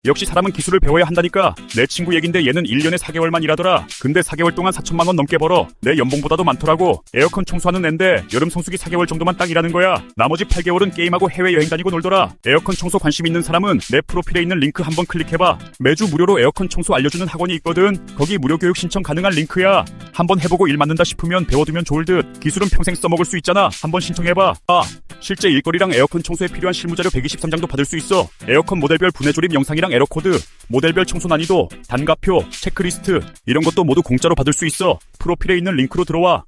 역시 사람은 기술을 배워야 한다니까. 내 친구 얘긴데 얘는 1년에 4개월만 일하더라. 근데 4개월 동안 4천만 원 넘게 벌어. 내 연봉보다도 많더라고. 에어컨 청소하는 앤데 여름 성수기 4개월 정도만 딱 일하는 거야. 나머지 8개월은 게임하고 해외여행 다니고 놀더라. 에어컨 청소 관심 있는 사람은 내 프로필에 있는 링크 한번 클릭해봐. 매주 무료로 에어컨 청소 알려주는 학원이 있거든. 거기 무료 교육 신청 가능한 링크야. 한번 해보고 일 맞는다 싶으면 배워두면 좋을 듯. 기술은 평생 써먹을 수 있잖아. 한번 신청해봐. 실제 일거리랑 에어컨 청소에 필요한 실무자료 123장도 받을 수 있어. 에어컨 모델별 분해 조립 영상이랑 에러코드, 모델별 청소 난이도, 단가표, 체크리스트 이런 것도 모두 공짜로 받을 수 있어. 프로필에 있는 링크로 들어와.